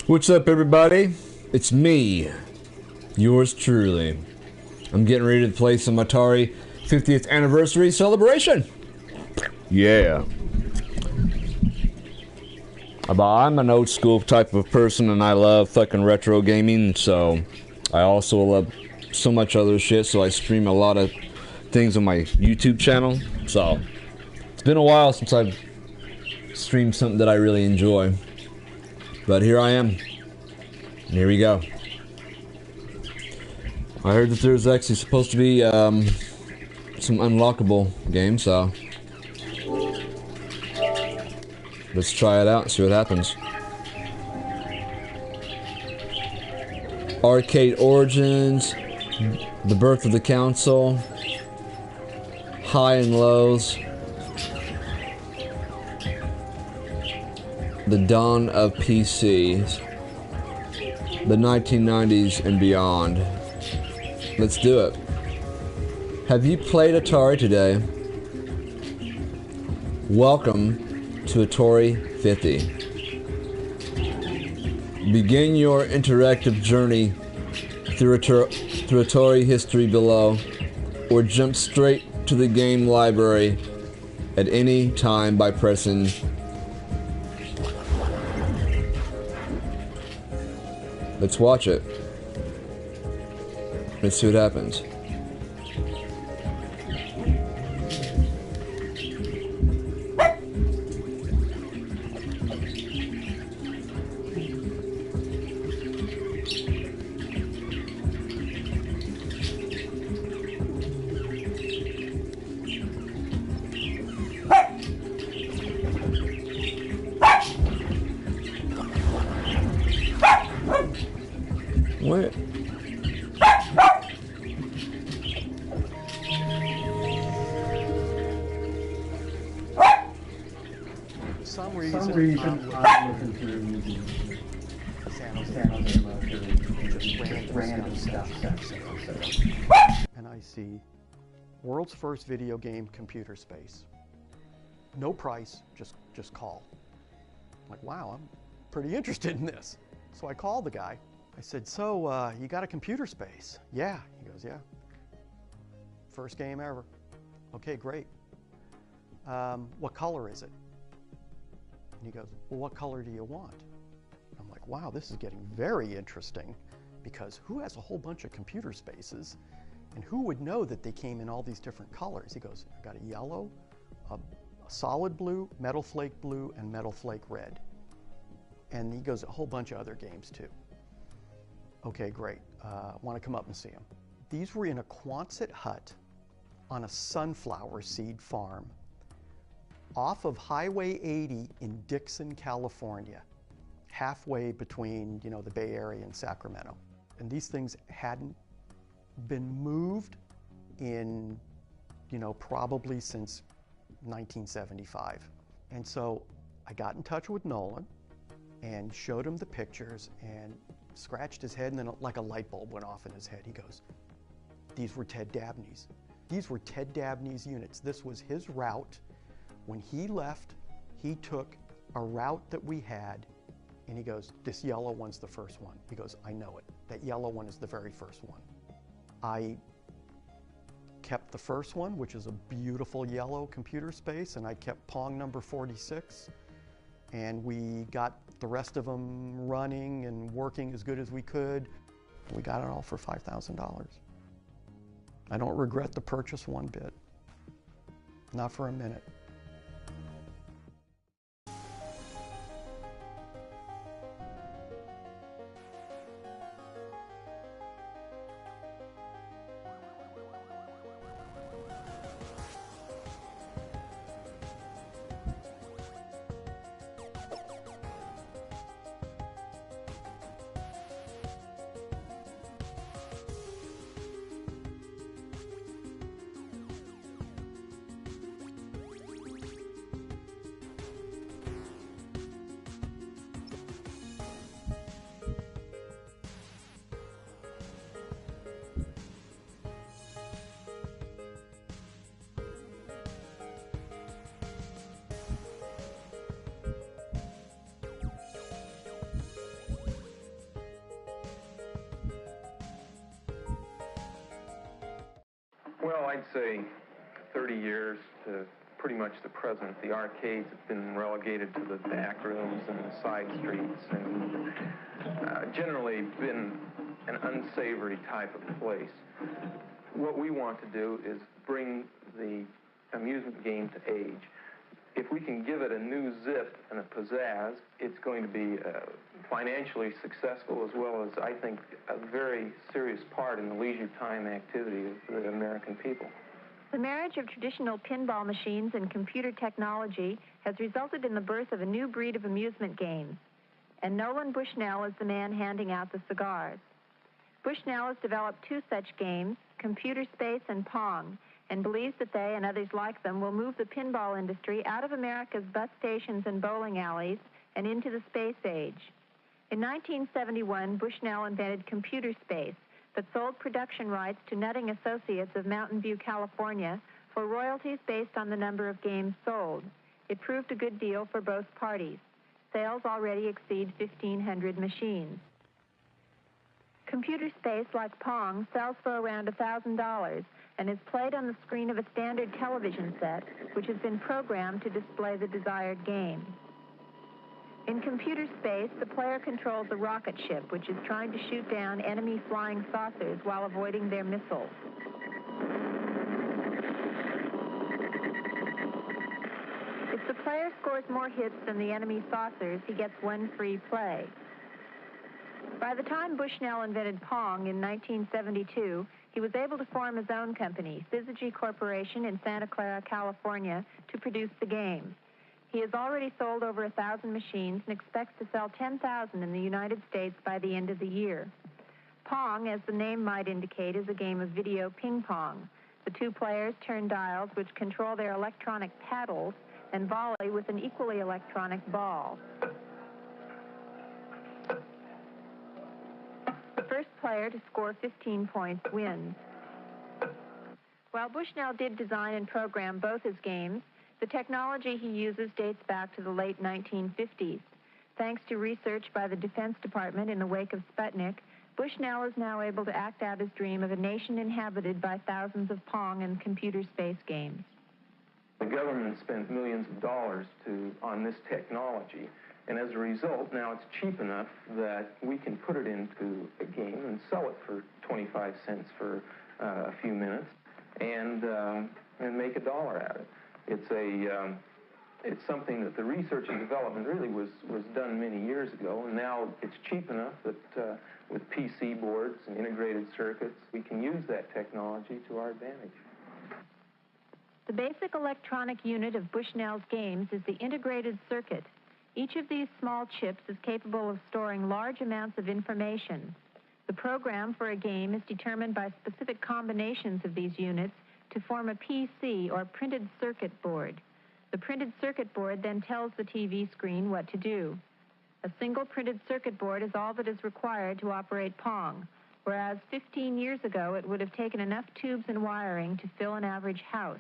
What's up, everybody? It's me, yours truly. I'm getting ready to play some Atari 50th anniversary celebration. Yeah. But I'm an old school type of person and I love fucking retro gaming, so I also love so much other shit, so I stream a lot of things on my YouTube channel. So it's been a while since I've streamed something that I really enjoy. But here I am. And here we go. I heard that there's actually supposed to be some unlockable games, so let's try it out and see what happens. Arcade Origins, The Birth of the Council, High and Lows, The Dawn of PCs, the 1990s and beyond. Let's do it. Have you played Atari today? Welcome to Atari 50. Begin your interactive journey through Atari history below, or jump straight to the game library at any time by pressing Let's watch it. Let's see what happens. What? For some reason I'm looking through San Jose just random stuff. And I see world's first video game computer space. No price, just call. I'm like, wow, I'm pretty interested in this. So I called the guy. I said, so you got a computer space? Yeah. He goes, yeah. First game ever. Okay, great. What color is it? And he goes, well, what color do you want? I'm like, wow, this is getting very interesting, because who has a whole bunch of computer spaces and who would know that they came in all these different colors? He goes, I got a yellow, a solid blue, metal flake blue, and metal flake red. And he goes, a whole bunch of other games too. Okay, great. Want to come up and see them. These were in a Quonset hut on a sunflower seed farm off of Highway 80 in Dixon, California, halfway between, the Bay Area and Sacramento. And these things hadn't been moved in, probably since 1975. And so I got in touch with Nolan and showed him the pictures and scratched his head, and then like a light bulb went off in his head. He goes, these were Ted Dabney's. These were Ted Dabney's units. This was his route. When he left, he took a route that we had, and he goes, this yellow one's the first one. He goes, I know it. That yellow one is the very first one. I kept the first one, which is a beautiful yellow computer space, and I kept Pong number 46. And we got the rest of them running and working as good as we could. We got it all for $5,000. I don't regret the purchase one bit. Not for a minute. Well, I'd say 30 years to pretty much the present. The arcades have been relegated to the back rooms and the side streets and generally been an unsavory type of place. What we want to do is bring the amusement game to age. If we can give it a new zip and a pizzazz, it's going to be financially successful as well as, I think, a very serious part in the leisure time activity of the American people. The marriage of traditional pinball machines and computer technology has resulted in the birth of a new breed of amusement games. And Nolan Bushnell is the man handing out the cigars. Bushnell has developed two such games, Computer Space and Pong, and believes that they and others like them will move the pinball industry out of America's bus stations and bowling alleys and into the space age. In 1971, Bushnell invented Computer Space, but sold production rights to Nutting Associates of Mountain View, California, for royalties based on the number of games sold. It proved a good deal for both parties. Sales already exceed 1,500 machines. Computer Space, like Pong, sells for around $1,000 and is played on the screen of a standard television set, which has been programmed to display the desired game. In Computer Space, the player controls a rocket ship, which is trying to shoot down enemy flying saucers while avoiding their missiles. If the player scores more hits than the enemy saucers, he gets one free play. By the time Bushnell invented Pong in 1972, he was able to form his own company, Syzygy Corporation in Santa Clara, California, to produce the game. He has already sold over 1,000 machines and expects to sell 10,000 in the United States by the end of the year. Pong, as the name might indicate, is a game of video ping pong. The two players turn dials which control their electronic paddles and volley with an equally electronic ball. The first player to score 15 points wins. While Bushnell did design and program both his games, the technology he uses dates back to the late 1950s. Thanks to research by the Defense Department in the wake of Sputnik, Bushnell is now able to act out his dream of a nation inhabited by thousands of Pong and Computer Space games. The government spent millions of dollars on this technology, and as a result, now it's cheap enough that we can put it into a game and sell it for 25 cents for a few minutes and make $1 out of it. It's something that the research and development really was done many years ago, and now it's cheap enough that with PC boards and integrated circuits, we can use that technology to our advantage. The basic electronic unit of Bushnell's games is the integrated circuit. Each of these small chips is capable of storing large amounts of information. The program for a game is determined by specific combinations of these units to form a PC, or printed circuit board. The printed circuit board then tells the TV screen what to do. A single printed circuit board is all that is required to operate Pong, whereas 15 years ago it would have taken enough tubes and wiring to fill an average house.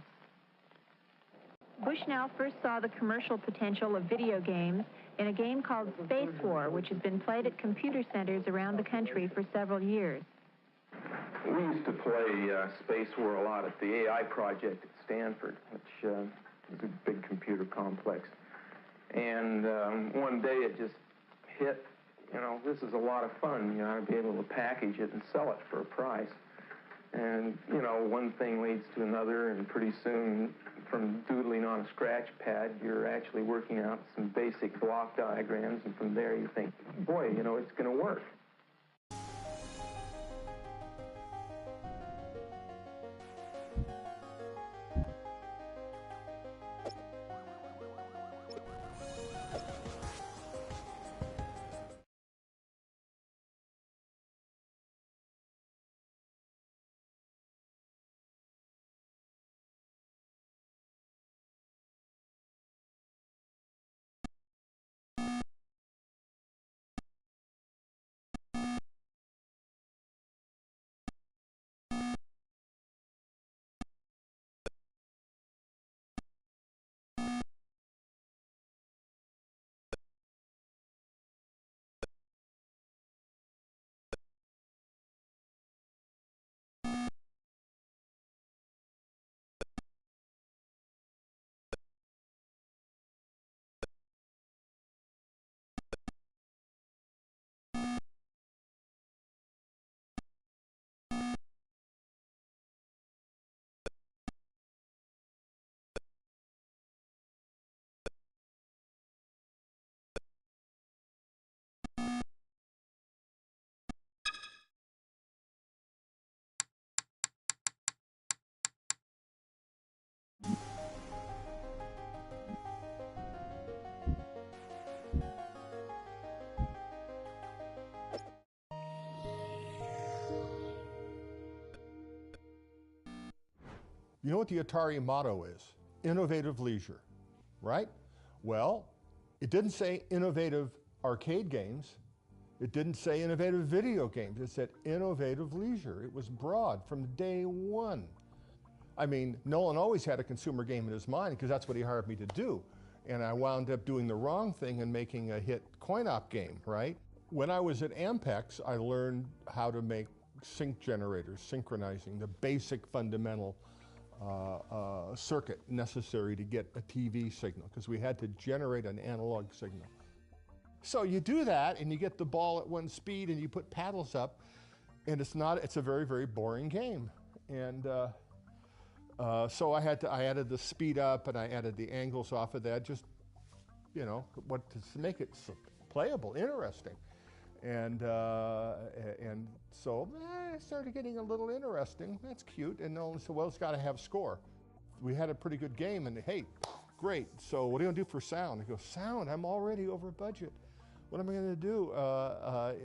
Bushnell first saw the commercial potential of video games in a game called Space War, which has been played at computer centers around the country for several years. We used to play Space War a lot at the AI project at Stanford, which is a big computer complex. And one day it just hit, this is a lot of fun. I'd be able to package it and sell it for a price. And, one thing leads to another, and pretty soon, from doodling on a scratch pad, you're actually working out some basic block diagrams, and from there you think, boy, it's going to work. You know what the Atari motto is? Innovative leisure, right? Well, it didn't say innovative arcade games. It didn't say innovative video games. It said innovative leisure. It was broad from day one. I mean, Nolan always had a consumer game in his mind because that's what he hired me to do. And I wound up doing the wrong thing and making a hit coin-op game, right? When I was at Ampex, I learned how to make sync generators, synchronizing, the basic fundamental circuit necessary to get a TV signal, because we had to generate an analog signal. So you do that, and you get the ball at one speed, and you put paddles up, and it's a very, very boring game. And so I added the speed up, and I added the angles off of that, just, you know, to make it playable, interesting. And so it started getting a little interesting. That's cute. And Nolan said, well, it's got to have score. We had a pretty good game, and hey, great. So what are you going to do for sound? I go, sound? I'm already over budget. What am I going to do?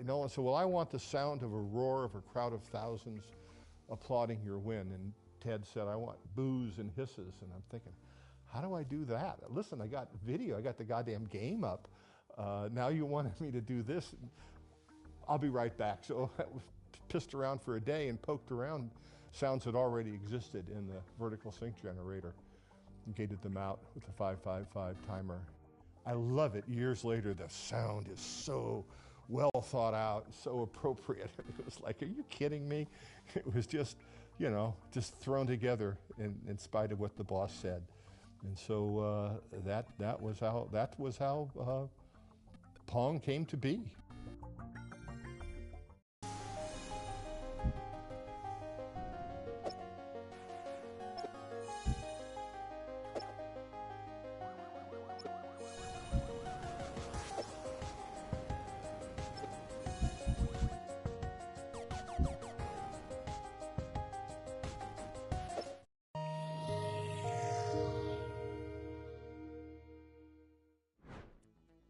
Nolan said, well, I want the sound of a roar of a crowd of thousands applauding your win. And Ted said, I want boos and hisses. And I'm thinking, how do I do that? Listen, I got video. I got the goddamn game up. Now you wanted me to do this. I'll be right back. So I pissed around for a day and poked around sounds that already existed in the vertical sync generator and gated them out with the 555 timer. I love it. Years later, the sound is so well thought out, so appropriate. It was like, are you kidding me? It was just, you know, just thrown together in spite of what the boss said. And so that was how Pong came to be.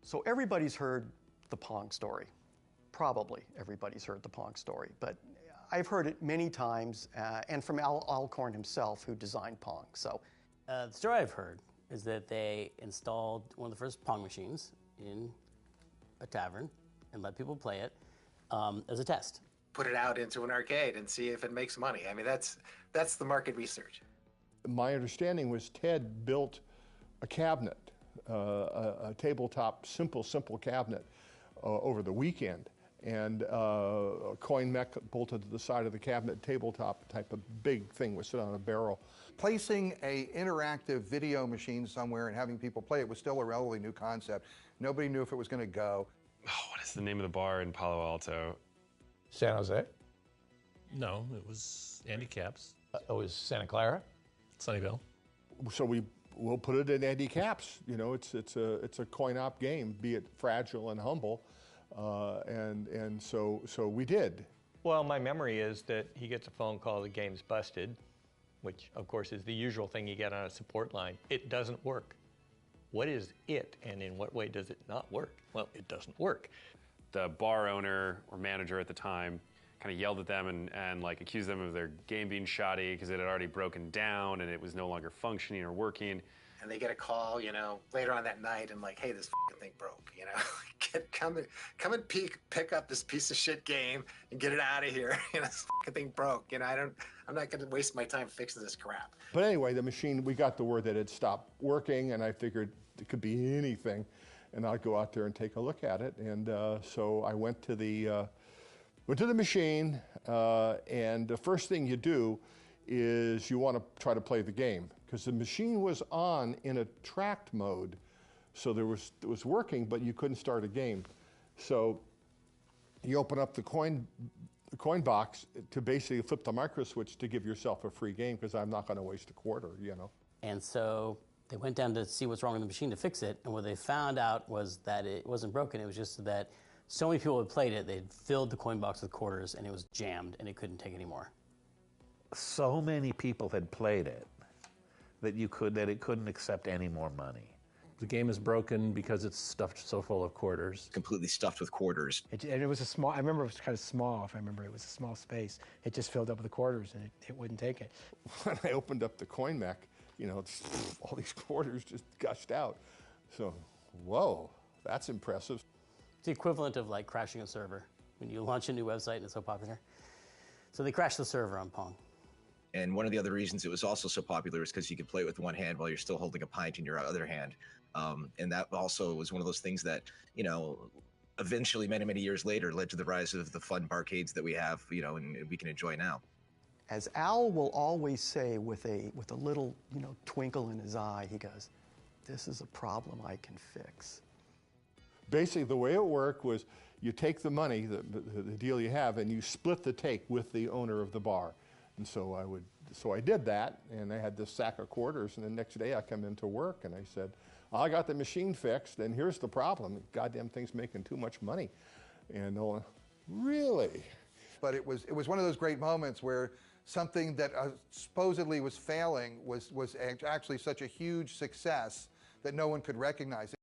So everybody's heard the Pong story. Probably everybody's heard the Pong story, but I've heard it many times, and from Al Alcorn himself, who designed Pong. So, the story I've heard is that they installed one of the first Pong machines in a tavern and let people play it as a test. Put it out into an arcade and see if it makes money. I mean, that's the market research. My understanding was Ted built a cabinet, a tabletop, simple cabinet over the weekend. And a coin mech bolted to the side of the cabinet, tabletop type of big thing was sit on a barrel. Placing a interactive video machine somewhere and having people play it was still a relatively new concept. Nobody knew if it was going to go. Oh, what is the name of the bar in Palo Alto? San Jose? No, it was Andy Capp's. It was Santa Clara? Sunnyvale. So we'll put it in Andy Capp's. You know, it's a coin-op game, be it fragile and humble. And so we did. Well, my memory is that he gets a phone call, the game's busted, which of course is the usual thing you get on a support line. It doesn't work. What is it, and in what way does it not work? Well, it doesn't work. The bar owner or manager at the time kind of yelled at them and like accused them of their game being shoddy because it had already broken down and it was no longer functioning or working. And they get a call, you know, later on that night and like, hey, this thing broke, you know. Come and pick up this piece of shit game and get it out of here. You know, this thing broke. You know, I'm not going to waste my time fixing this crap. But anyway, the machine, we got the word that it stopped working, and I figured it could be anything, and I'd go out there and take a look at it. And so I went to the machine, and the first thing you do is you want to try to play the game, because the machine was on in a tracked mode, so it was working, but you couldn't start a game. So you open up the coin box to basically flip the micro switch to give yourself a free game, because I'm not going to waste a quarter, you know. And so they went down to see what's wrong with the machine to fix it, and what they found out was that it wasn't broken. It was just that so many people had played it, they'd filled the coin box with quarters, and it was jammed, and it couldn't take any more. So many people had played it that it couldn't accept any more money. The game is broken because it's stuffed so full of quarters. Completely stuffed with quarters. And it was a small, I remember it was kind of small, if I remember. It was a small space. It just filled up with the quarters, and it wouldn't take it. When I opened up the coin mech, you know, all these quarters just gushed out. So, whoa, that's impressive. It's the equivalent of like crashing a server. When you launch a new website and it's so popular. So they crashed the server on Pong. And one of the other reasons it was also so popular is because you could play it with one hand while you're still holding a pint in your other hand. And that also was one of those things that, you know, eventually many, many years later led to the rise of the fun barcades that we have, you know, and we can enjoy now. As Al will always say with a little, you know, twinkle in his eye, he goes, "This is a problem I can fix." Basically, the way it worked was you take the money, the deal you have, and you split the take with the owner of the bar. And so I did that, and I had this sack of quarters, and the next day I come into work, and I said, I got the machine fixed, and here's the problem. The goddamn thing's making too much money. And really? But it was one of those great moments where something that supposedly was failing was actually such a huge success that no one could recognize it.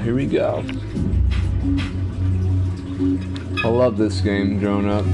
Here we go. I love this game growing up.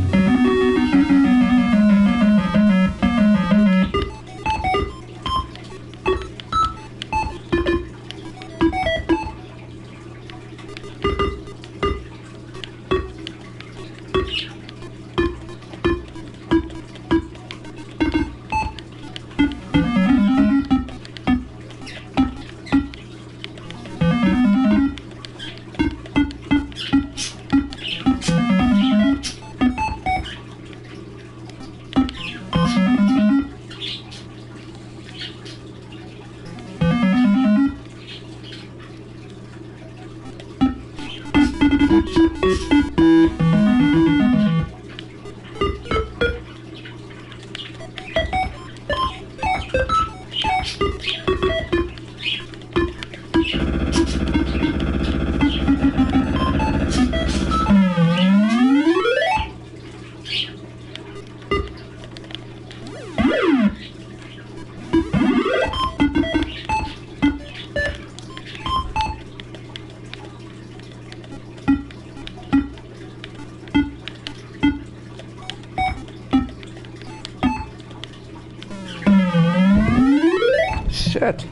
Shit.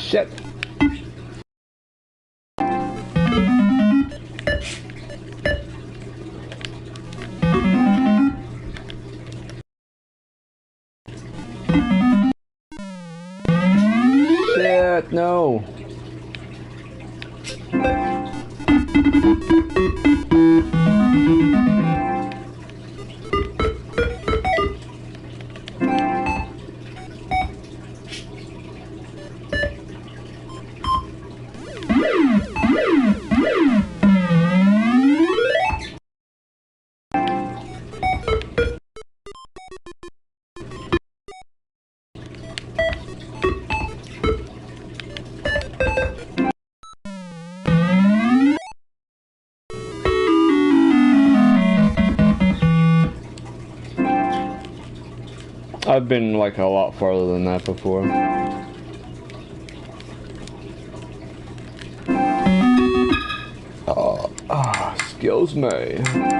Shit. Shit, no. I've been like a lot farther than that before. Excuse me.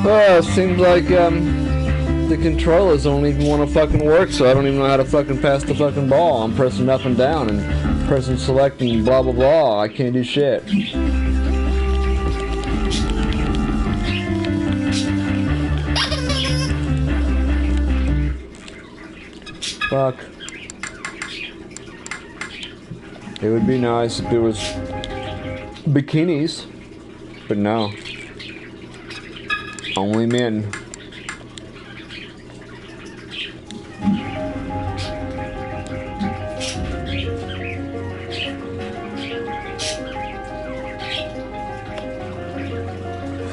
Well, it seems like the controllers don't even want to fucking work, so I don't even know how to fucking pass the fucking ball. I'm pressing up and down and pressing select and blah blah blah. I can't do shit. Fuck. It would be nice if there was bikinis, but no. Only men.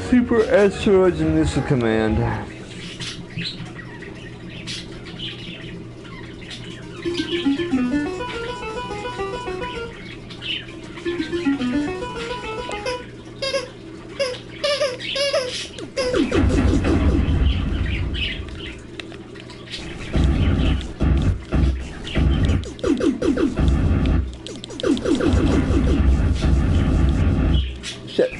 Super asteroids in this command. Shit.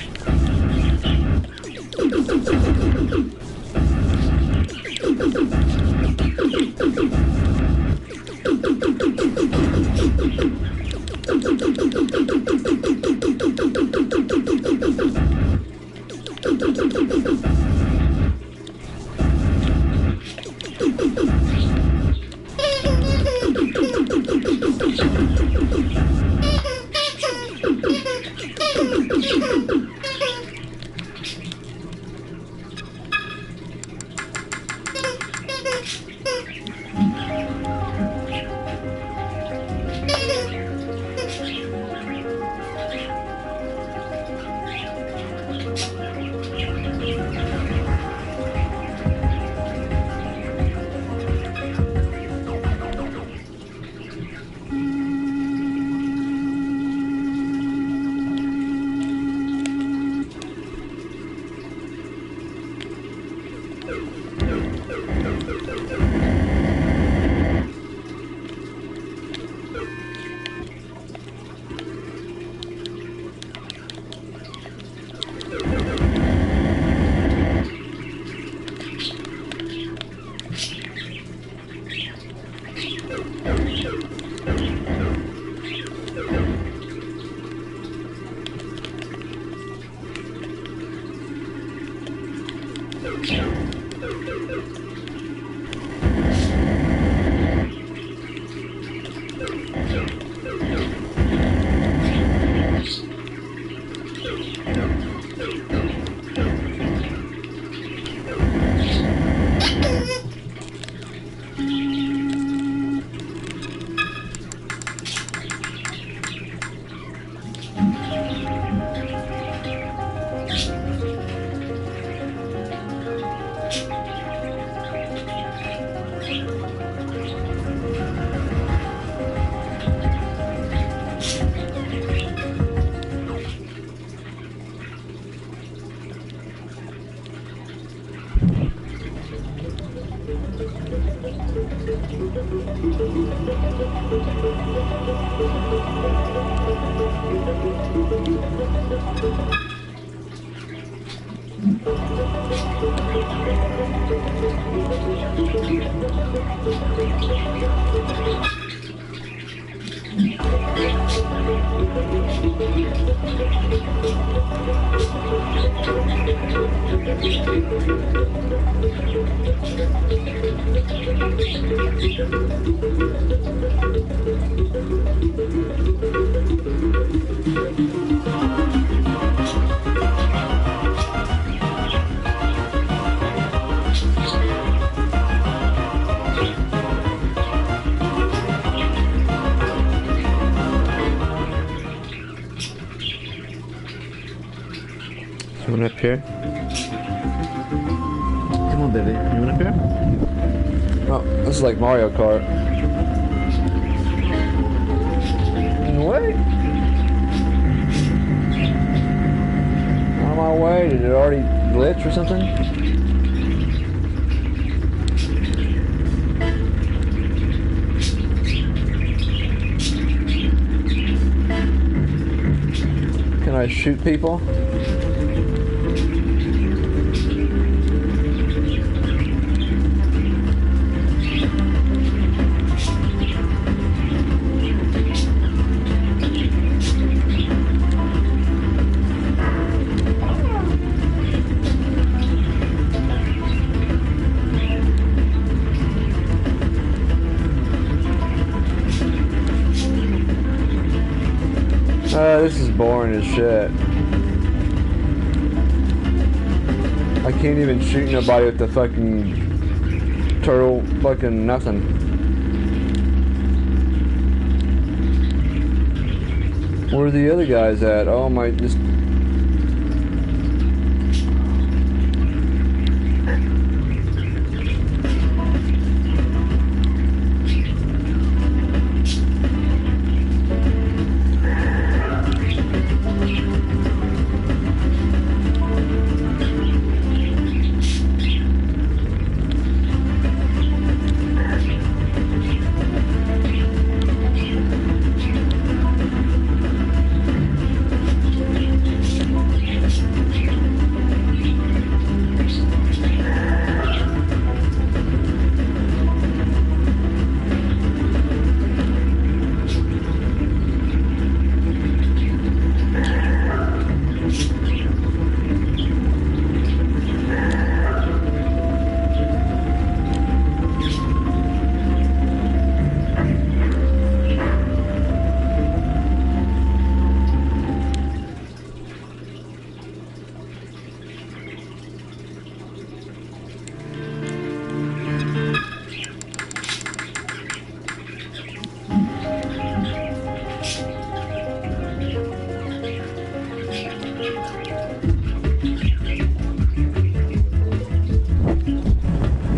Someone up here? Come on, baby. You want up here? Oh, this is like Mario Kart. What? On my way. Did it already glitch or something? Can I shoot people? boring as shit. I can't even shoot nobody with the fucking turtle fucking nothing. Where are the other guys at? Oh my, just...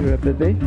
You up, baby?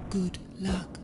Good luck.